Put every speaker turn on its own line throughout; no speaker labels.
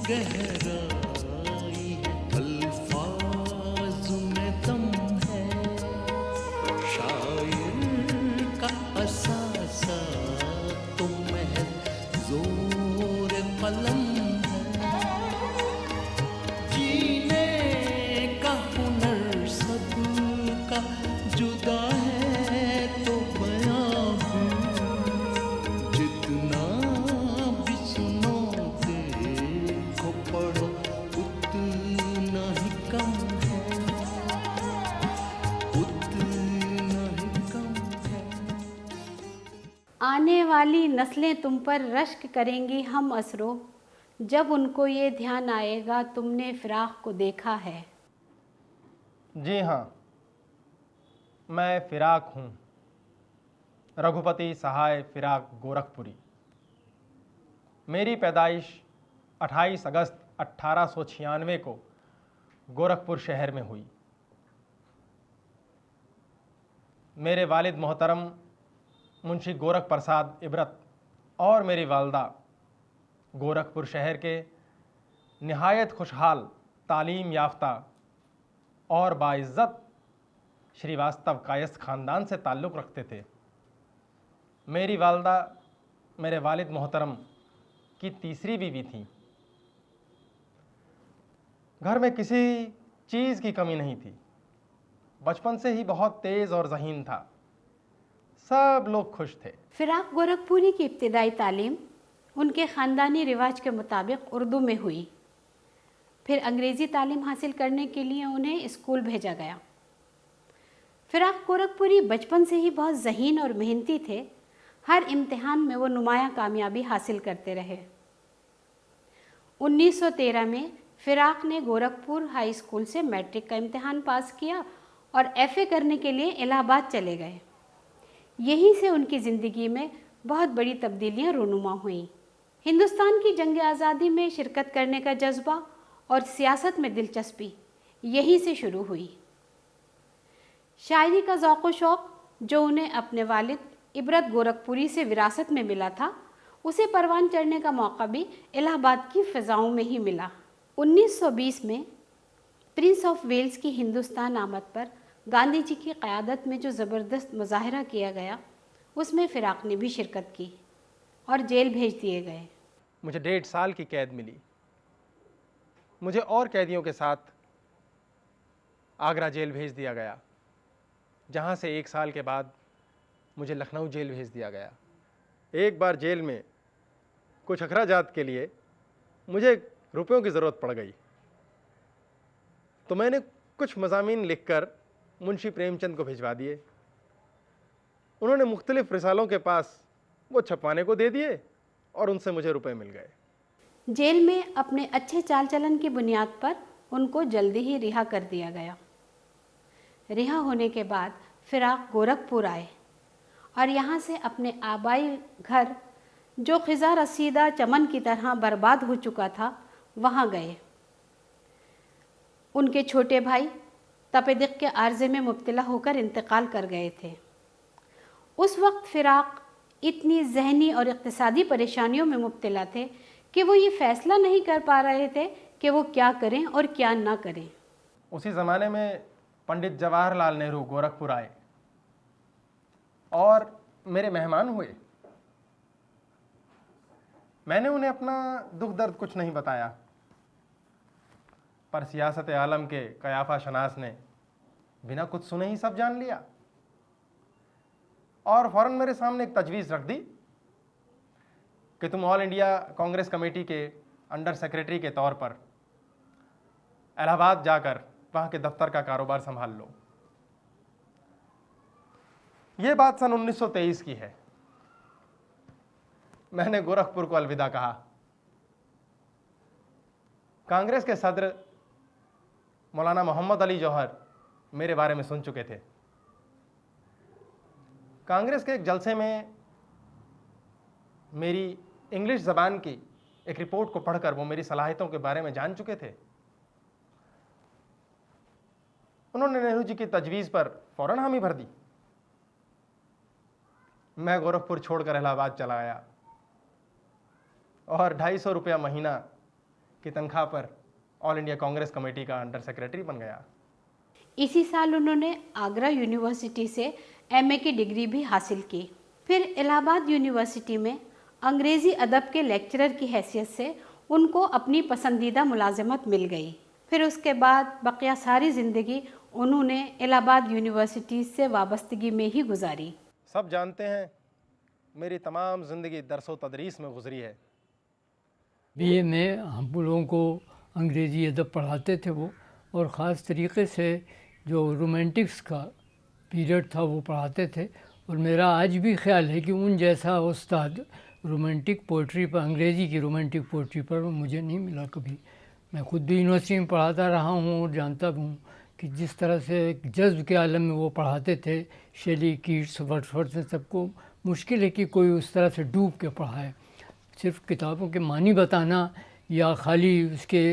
गहराई है, अल्फाज में दम है, शायर का असासा तो महज जोर कलम है, जीने का हुनर सबका जुदा है तो बयां भी जितना भी सुनोगे को पढ़ो उतना ही कम है, उतना ही कम है।
आने वाली नस्लें तुम पर रश्क करेंगी हम असरों, जब उनको ये ध्यान आएगा तुमने फिराक को देखा है।
जी हाँ, मैं फिराक हूँ, रघुपति सहाय फिराक गोरखपुरी। मेरी पैदाइश 28 अगस्त 1896 को गोरखपुर शहर में हुई। मेरे वालिद मोहतरम मुंशी गोरख प्रसाद इबरत और मेरी वालदा गोरखपुर शहर के निहायत खुशहाल तालीम याफ्ता और बाइज़्ज़त श्रीवास्तव कायस्थ ख़ानदान से ताल्लुक़ रखते थे। मेरी वालदा मेरे वालिद मोहतरम की तीसरी बीवी थी। घर में किसी चीज़ की कमी नहीं थी। बचपन से ही बहुत तेज़ और ज़हीन था। सब लोग खुश थे।
फिराक गोरखपुरी की इब्तिदाई तालीम उनके ख़ानदानी रिवाज के मुताबिक उर्दू में हुई। फिर अंग्रेज़ी तालीम हासिल करने के लिए उन्हें स्कूल भेजा गया। फिराक गोरखपुरी बचपन से ही बहुत ज़हीन और मेहनती थे। हर इम्तिहान में वो नुमाया कामयाबी हासिल करते रहे। 1913 में फिराक ने गोरखपुर हाई स्कूल से मैट्रिक का इम्तिहान पास किया और एफ़ए करने के लिए इलाहाबाद चले गए। यहीं से उनकी ज़िंदगी में बहुत बड़ी तब्दीलियां रूनुमा हुईं। हिंदुस्तान की जंग आज़ादी में शिरकत करने का जज्बा और सियासत में दिलचस्पी यहीं से शुरू हुई। शायरी का ज़ौक़ व शौक़ जो उन्हें अपने वालिद इबरत गोरखपुरी से विरासत में मिला था, उसे परवान चढ़ने का मौका भी इलाहाबाद की फ़िज़ाओं में ही मिला। 1920 में प्रिंस ऑफ वेल्स की हिंदुस्तान आमद पर गांधी जी की क़यादत में जो ज़बरदस्त मुज़ाहरा किया गया, उसमें फिराक ने भी शिरकत की और जेल भेज दिए गए।
मुझे 1.5 साल की कैद मिली। मुझे और कैदियों के साथ आगरा जेल भेज दिया गया, जहाँ से 1 साल के बाद मुझे लखनऊ जेल भेज दिया गया। एक बार जेल में कुछ अखराजात के लिए मुझे रुपयों की ज़रूरत पड़ गई, तो मैंने कुछ मज़ामीन लिखकर मुंशी प्रेमचंद को भिजवा दिए। उन्होंने मुख्तलिफ रिसालों के पास वो छपवाने को दे दिए और उनसे मुझे रुपए मिल गए।
जेल में अपने अच्छे चाल चलन की बुनियाद पर उनको जल्दी ही रिहा कर दिया गया। रिहा होने के बाद फिराक गोरखपुर आए और यहाँ से अपने आबाई घर, जो खिज़ा रसीदा चमन की तरह बर्बाद हो चुका था, वहाँ गए। उनके छोटे भाई तपेदिक के आर्जे में मुब्तला होकर इंतकाल कर गए थे। उस वक्त फिराक इतनी जहनी और इक़्तिसादी परेशानियों में मुब्तला थे कि वो ये फ़ैसला नहीं कर पा रहे थे कि वो क्या करें और क्या ना करें।
उसी ज़माने में पंडित जवाहरलाल नेहरू गोरखपुर आए और मेरे मेहमान हुए। मैंने उन्हें अपना दुख दर्द कुछ नहीं बताया, पर सियासत आलम के कयाफा शनास ने बिना कुछ सुने ही सब जान लिया और फ़ौरन मेरे सामने एक तजवीज़ रख दी कि तुम ऑल इंडिया कांग्रेस कमेटी के अंडर सेक्रेटरी के तौर पर इलाहाबाद जाकर वहाँ के दफ्तर का कारोबार संभाल लो। ये बात सन 1923 की है। मैंने गोरखपुर को अलविदा कहा। कांग्रेस के सदर मौलाना मोहम्मद अली जौहर मेरे बारे में सुन चुके थे। कांग्रेस के एक जलसे में मेरी इंग्लिश ज़बान की एक रिपोर्ट को पढ़कर वो मेरी सलाहियतों के बारे में जान चुके थे। उन्होंने नेहरू जी की तजवीज़ पर फ़ौरन हामी भर दी। मैं गोरखपुर छोड़कर इलाहाबाद चला आया और 250 रुपया महीना की तनख्वाह पर ऑल इंडिया कांग्रेस कमेटी का अंडर सेक्रेटरी बन गया।
इसी साल उन्होंने आगरा यूनिवर्सिटी से एमए की डिग्री भी हासिल की। फिर इलाहाबाद यूनिवर्सिटी में अंग्रेज़ी अदब के लेक्चरर की हैसियत से उनको अपनी पसंदीदा मुलाजमत मिल गई। फिर उसके बाद बकिया सारी ज़िंदगी उन्होंने इलाहाबाद यूनिवर्सिटी से वाबस्तगी में ही गुजारी।
सब जानते हैं मेरी तमाम ज़िंदगी दरसो तदरीस में गुजरी है।
बीए में हम लोगों को अंग्रेज़ी अदब पढ़ाते थे वो, और ख़ास तरीके से जो रोमांटिक्स का पीरियड था वो पढ़ाते थे। और मेरा आज भी ख्याल है कि उन जैसा उस्ताद रोमांटिक पोइट्री पर, अंग्रेज़ी की रोमांटिक पोइट्री पर मुझे नहीं मिला कभी। मैं खुद भी यूनिवर्सिटी में पढ़ाता रहा हूँ और जानता हूँ कि जिस तरह से जज्ब के आलम में वो पढ़ाते थे, शेली, कीट्स, वर्ड्सवर्थ से सबको मुश्किल है कि कोई उस तरह से डूब के पढ़ाए। सिर्फ किताबों के मानी बताना या खाली उसके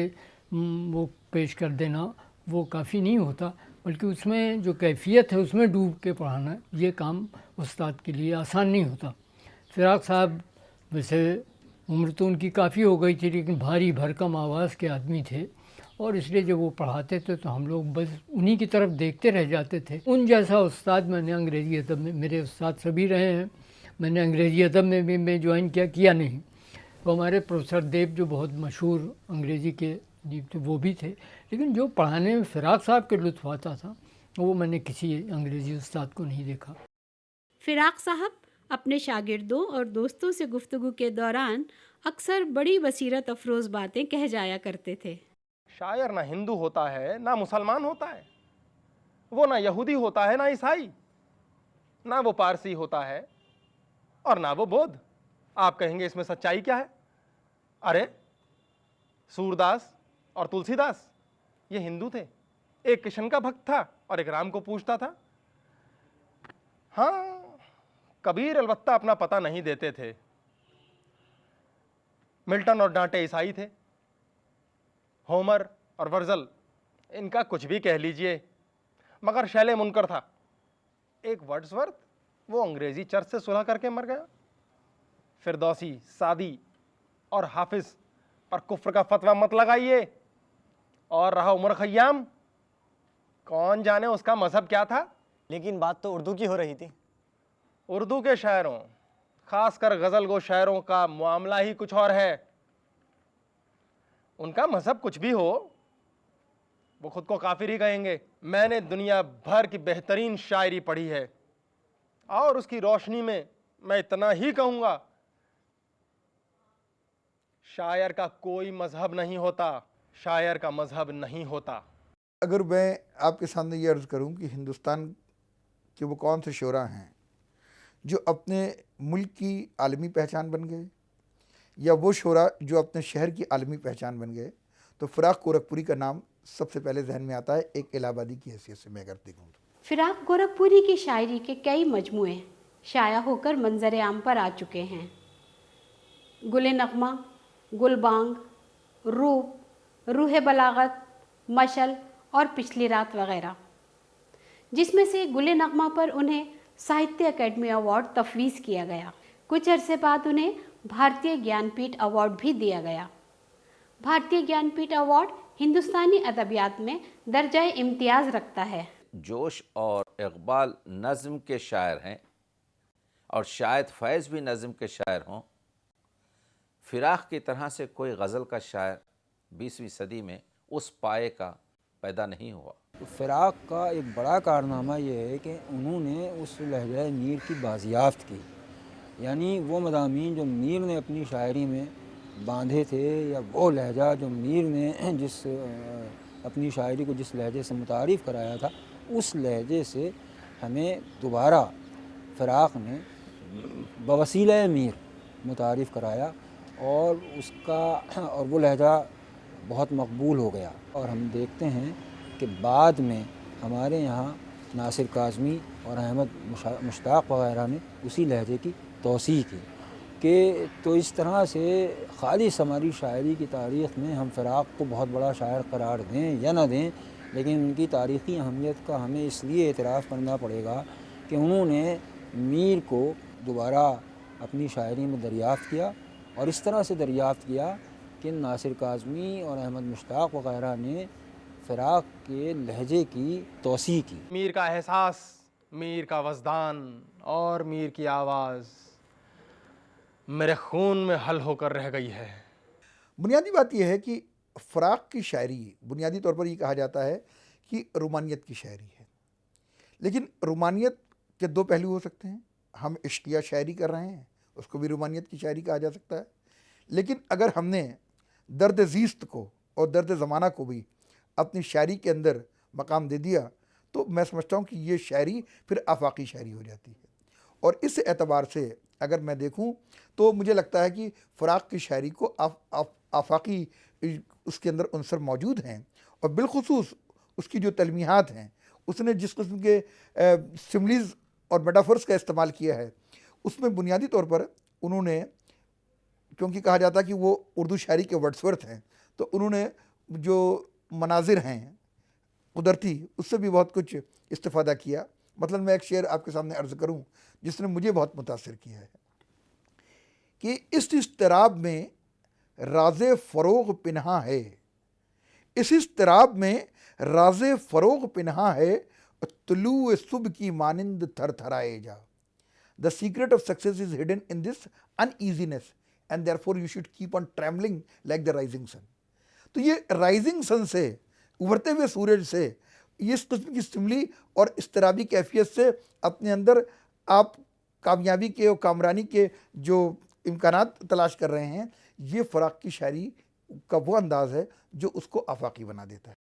वो पेश कर देना वो काफ़ी नहीं होता, बल्कि उसमें जो कैफियत है उसमें डूब के पढ़ाना, ये काम उस्ताद के लिए आसान नहीं होता। फ़िराक साहब वैसे उम्र तो उनकी काफ़ी हो गई थी, लेकिन भारी भरकम आवाज़ के आदमी थे, और इसलिए जब वो पढ़ाते थे तो हम लोग बस उन्हीं की तरफ देखते रह जाते थे। उन जैसा उस्ताद मैंने अंग्रेज़ी अदब में, मेरे उस्ताद सभी रहे हैं, मैंने अंग्रेज़ी अदब में भी मैं ज्वाइन किया नहीं। तो हमारे प्रोफेसर देव जो बहुत मशहूर अंग्रेज़ी के दीप थे वो भी थे, लेकिन जो पढ़ाने में फ़िराक साहब के लुत्फ़ आता था वो मैंने किसी अंग्रेज़ी उस्ताद को नहीं देखा।
फ़िराक साहब अपने शागिर्दों और दोस्तों से गुफ्तगू के दौरान अक्सर बड़ी बसीरत अफरोज़ बातें कह जाया करते थे।
शायर ना हिंदू होता है ना मुसलमान होता है, वो ना यहूदी होता है ना ईसाई, ना वो पारसी होता है और ना वो बौद्ध। आप कहेंगे इसमें सच्चाई क्या है? अरे सूरदास और तुलसीदास ये हिंदू थे, एक कृष्ण का भक्त था और एक राम को पूजता था। हाँ, कबीर अलबत्ता अपना पता नहीं देते थे। मिल्टन और डांटे ईसाई थे, होमर और वर्जल इनका कुछ भी कह लीजिए, मगर शैले मुनकर था। एक वर्ड्सवर्थ वो अंग्रेजी चर्च से सुलह करके मर गया। फिरदौसी, सादी और हाफिज और कुफ्र का फतवा मत लगाइए। और रहा उमर खय्याम, कौन जाने उसका मजहब क्या था।
लेकिन बात तो उर्दू की हो रही थी।
उर्दू के शायरों, खासकर गज़ल गो शायरों का मामला ही कुछ और है। उनका मजहब कुछ भी हो, वो खुद को काफिर ही कहेंगे। मैंने दुनिया भर की बेहतरीन शायरी पढ़ी है और उसकी रोशनी में मैं इतना ही कहूँगा, शायर का कोई मजहब नहीं होता, शायर का मजहब नहीं होता।
अगर मैं आपके सामने ये अर्ज़ करूं कि हिंदुस्तान के वो कौन से शोरा हैं जो अपने मुल्क की आलमी पहचान बन गए, या वो शोरा जो अपने शहर की आलमी पहचान बन गए, तो फ़िराक गोरखपुरी का नाम सबसे पहले जहन में आता है, एक इलाहाबादी की हैसियत से मैं अगर देखूँ तो।
फ़िराक गोरखपुरी की शायरी के कई मजमूए शाया होकर मंजर आम पर आ चुके हैं। गुले नगमा, गुलबांग, रूप, रूह बलागत, मशल और पिछली रात वगैरह, जिसमें से गुले नगमा पर उन्हें साहित्य अकेडमी अवार्ड तफवीज़ किया गया। कुछ अरसे बाद उन्हें भारतीय ज्ञानपीठ अवार्ड भी दिया गया। भारतीय ज्ञानपीठ अवार्ड हिंदुस्तानी अदबियात में दर्जा इम्तियाज़ रखता है।
जोश और इक़बाल नज़्म के शायर हैं और शायद फैज़ भी नज़्म के शायर हों। फ़िराक की तरह से कोई गज़ल का शायर 20वीं सदी में उस पाए का पैदा नहीं हुआ।
फ़िराक का एक बड़ा कारनामा ये है कि उन्होंने उस लहजा मीर की बाजियाफ्त की, यानी वो मज़ामीन जो मीर ने अपनी शायरी में बांधे थे, या वो लहजा जो मीर ने जिस अपनी शायरी को जिस लहजे से मुतारिफ़ कराया था, उस लहजे से हमें दोबारा फ़िराक ने बवसीले मीर मुतारिफ़ कराया, और वो लहजा बहुत मकबूल हो गया। और हम देखते हैं कि बाद में हमारे यहाँ नासिर काज़मी और अहमद मुश्ताक वगैरह ने उसी लहजे की तौसीह की कि तो इस तरह से खालिस हमारी शायरी की तारीख़ में हम फ़िराक को बहुत बड़ा शायर करार दें या ना दें, लेकिन उनकी तारीख़ी अहमियत का हमें इसलिए एतराफ़ करना पड़ेगा कि उन्होंने मीर को दोबारा अपनी शायरी में दरियाफ़्त किया, और इस तरह से दरियाफ़्त किया कि नासिर काज़मी और अहमद मुश्ताक वग़ैरह ने फ़िराक़ के लहजे की तौसी की।
मीर का एहसास, मीर का वजदान और मीर की आवाज़ मेरे खून में हल होकर रह गई है।
बुनियादी बात यह है कि फ़राक़ की शायरी बुनियादी तौर पर ये कहा जाता है कि रूमानियत की शायरी है, लेकिन रूमानियत के दो पहलू हो सकते हैं। हम इश्किया शायरी कर रहे हैं, उसको भी रूमानियत की शायरी कहा जा सकता है। लेकिन अगर हमने दर्द ज़ीस्त को और दर्द ज़माना को भी अपनी शायरी के अंदर मकाम दे दिया तो मैं समझता हूँ कि ये शायरी फिर आफाकी शायरी हो जाती है। और इस एतबार से अगर मैं देखूँ तो मुझे लगता है कि फ़राक़ की शायरी को आफाकी उसके अंदर उनसर मौजूद हैं, और बिलखुसूस उसकी जो तलमीहात हैं, उसने जिस किस्म के सिमलीज़ और मेटाफर्स का इस्तेमाल किया है, उसमें बुनियादी तौर पर उन्होंने, क्योंकि कहा जाता है कि वो उर्दू शायरी के वर्ड्सवर्थ हैं, तो उन्होंने जो मनाजिर हैं कुदरती, उससे भी बहुत कुछ इस्तिफ़ादा किया। मतलब मैं एक शेर आपके सामने अर्ज़ करूं जिसने मुझे बहुत मुतासिर किया है कि इस इस्तिराब में राज़े फ़रोग़ पिन्हा है, इस इस्तिराब में राज़े फ़रोग़ पिन्हा है, तुलू सुबह की मानिंद थर थराए जा। The secret of success is hidden in this uneasiness and therefore you should keep on travelling like the rising sun. तो ये राइजिंग सन से, उभरते हुए सूरज से, ये इस किस्म की सिमली और इस्तराबी कैफियत से अपने अंदर आप कामयाबी के और कामरानी के जो इम्कानात तलाश कर रहे हैं, ये फ़राक़ की शायरी का वो अंदाज़ है जो उसको आफाकी बना देता है।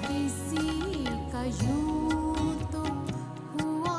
किसी का यूं तो हुआ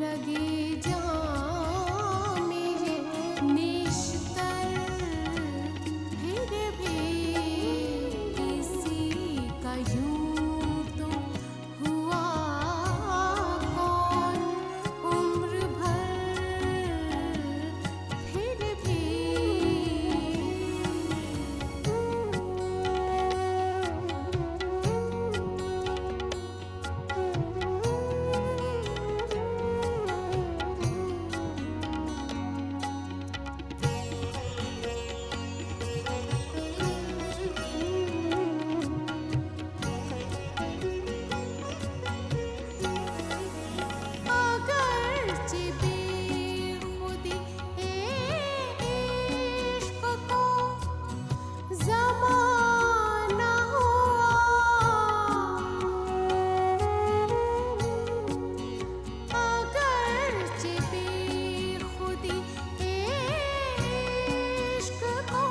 रगे जामे ये निश्तर, फिर भी किसी का यूं तो हुआ कौन, उम्र भर फिर भी। अगरचे बेखुदी इश्क को ज़माना हुआ, अगरचे बेखुदी इश्क को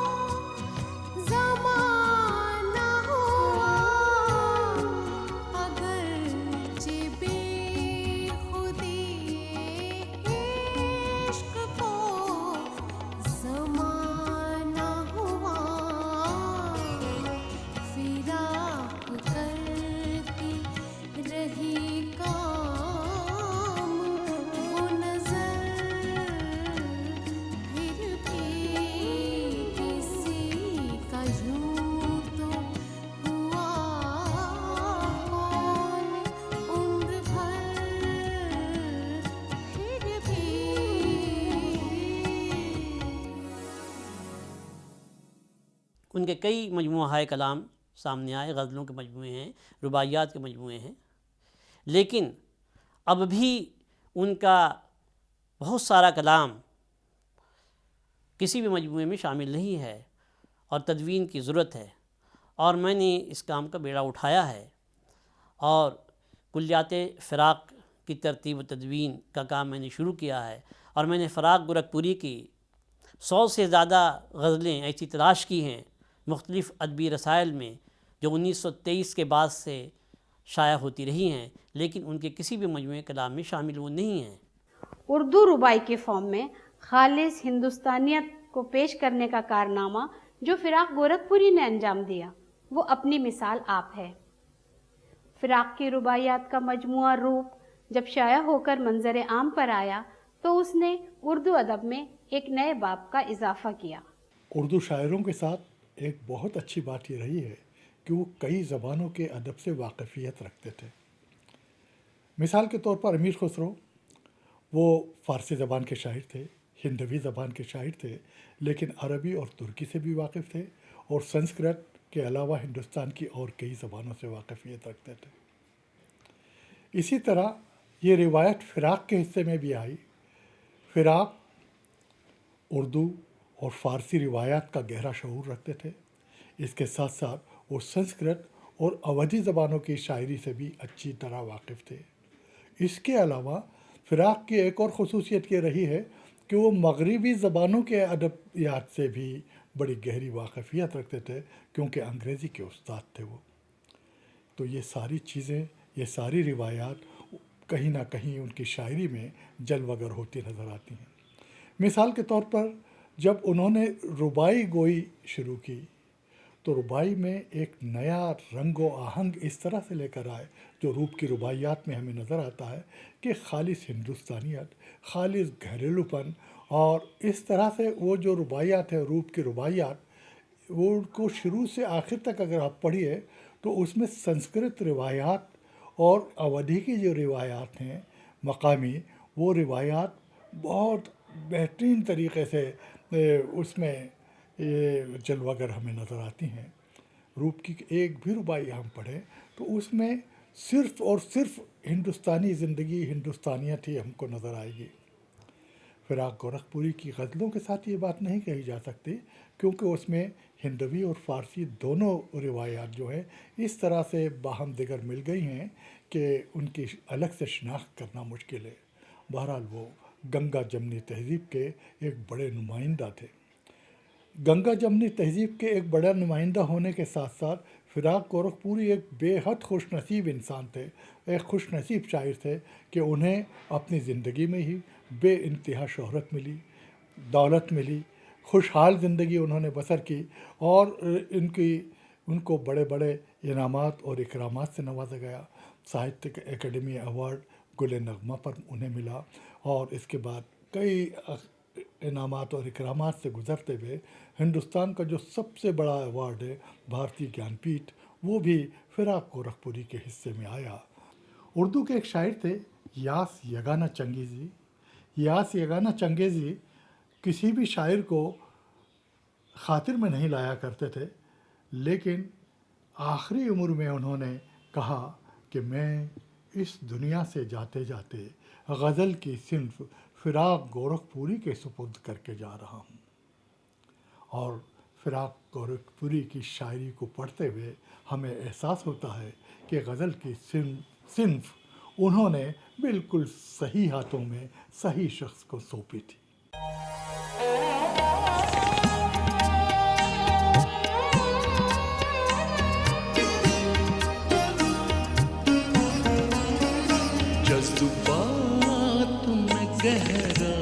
ज़माना हुआ, अगरचे बेखुदी इश्क को ज़माना हुआ, फिराक करती रही काम वो नज़र, फिर भी किसी का यूं तो हुआ कौन, उम्र भर फिर भी।
उनके कई मजमूआ कलाम सामने आए, गज़लों के मजमूए हैं, रुबाइयात के मजमूए हैं, लेकिन अब भी उनका बहुत सारा कलाम किसी भी मजमूए में शामिल नहीं है और तदवीन की ज़रूरत है। और मैंने इस काम का बेड़ा उठाया है और कुल्लियात फ़िराक की तरतीब व तदवीन का काम मैंने शुरू किया है। और मैंने फ़राक गोरखपुरी की 100 से ज़्यादा गज़लें ऐसी तलाश की हैं मुख्तलिफ़ अदबी रसायल में, जो 1923 के बाद से शाया होती रही हैं, लेकिन उनके किसी भी मजमूए कलाम में शामिल वो नहीं हैं।
उर्दू रुबाई के फॉर्म में खालिस हिंदुस्तानियत को पेश करने का कारनामा जो फ़िराक गोरखपुरी ने अंजाम दिया, वो अपनी मिसाल आप है। फ़िराक की रुबाइयात का मजमुआ रूप जब शाया होकर मंजर आम पर आया तो उसने उर्दू अदब में एक नए बाब का इजाफ़ा किया।
उर्दू शायरों के साथ एक बहुत अच्छी बात ये रही है कि वो कई ज़बानों के अदब से वाकफ़ियत रखते थे। मिसाल के तौर पर अमीर खुसरो, वो फ़ारसी ज़बान के शायर थे, हिंदवी ज़बान के शायर थे, लेकिन अरबी और तुर्की से भी वाकिफ़ थे और संस्कृत के अलावा हिंदुस्तान की और कई ज़बानों से वाकफ़ियत रखते थे। इसी तरह ये रिवायत फ़िराक के हिस्से में भी आई। फ़िराक उर्दू और फ़ारसी रिवायात का गहरा शऊर रखते थे। इसके साथ साथ वो संस्कृत और अवधी ज़बानों की शायरी से भी अच्छी तरह वाकिफ़ थे। इसके अलावा फ़िराक की एक और ख़ुसूसियत ये रही है कि वो मगरिबी ज़बानों के अदबियात से भी बड़ी गहरी वाकफ़ियत रखते थे, क्योंकि अंग्रेज़ी के उस्ताद थे वो। तो ये सारी चीज़ें, ये सारी रिवायात कहीं ना कहीं उनकी शायरी में जलवगर होती नज़र आती हैं। मिसाल के तौर पर जब उन्होंने रुबाई गोई शुरू की तो रुबाई में एक नया रंग व आहंग इस तरह से लेकर आए जो रूप की रुबाइयात में हमें नज़र आता है कि खालिस हिंदुस्तानियत, खालिस घरेलूपन, और इस तरह से वो जो रुबाइयात है, रूप की रुबाइयात, वो उनको शुरू से आखिर तक अगर आप पढ़िए तो उसमें संस्कृत रिवायात और अवधी की जो रिवायात हैं मकामी, वो रिवायात बहुत बेहतरीन तरीक़े से उसमें जलवागर हमें नज़र आती हैं। रूप की एक भी रुबाई हम पढ़ें तो उसमें सिर्फ़ और सिर्फ हिंदुस्तानी ज़िंदगी, हिंदुस्तानियत ही हमको नज़र आएगी। फ़िराक गोरखपुरी की गज़लों के साथ ये बात नहीं कही जा सकती, क्योंकि उसमें हिंदवी और फ़ारसी दोनों रिवायात जो है इस तरह से बाहम दिगर मिल गई हैं कि उनकी अलग से शनाख्त करना मुश्किल है। बहरहाल वो गंगा जमनी तहज़ीब के एक बड़े नुमाइंदा थे। गंगा जमनी तहज़ीब के एक बड़ा नुमाइंदा होने के साथ साथ फिराक गोरखपुरी एक बेहद खुशनसीब इंसान थे, एक खुशनसीब शायर थे कि उन्हें अपनी ज़िंदगी में ही बेइंतहा शोहरत मिली, दौलत मिली, खुशहाल ज़िंदगी उन्होंने बसर की और उनको बड़े बड़े इनामात और इकरामात से नवाजा गया। साहित्यिक एकेडमी अवार्ड गुल नगमा पर उन्हें मिला और इसके बाद कई इनामात और इकरामात से गुज़रते हुए हिंदुस्तान का जो सबसे बड़ा अवार्ड है भारतीय ज्ञानपीठ, वो भी फिराक गोरखपुरी के हिस्से में आया। उर्दू के एक शायर थे यास यगाना चंगेज़ी। यास यगाना चंगेज़ी किसी भी शायर को खातिर में नहीं लाया करते थे, लेकिन आखिरी उम्र में उन्होंने कहा कि मैं इस दुनिया से जाते जाते गज़ल की सिन्फ फिराक गोरखपुरी के सुपुर्द करके जा रहा हूँ। और फिराक गोरखपुरी की शायरी को पढ़ते हुए हमें एहसास होता है कि गज़ल की सिन्फ उन्होंने बिल्कुल सही हाथों में सही शख्स को सौंपी थी।
जज्बात में गहरा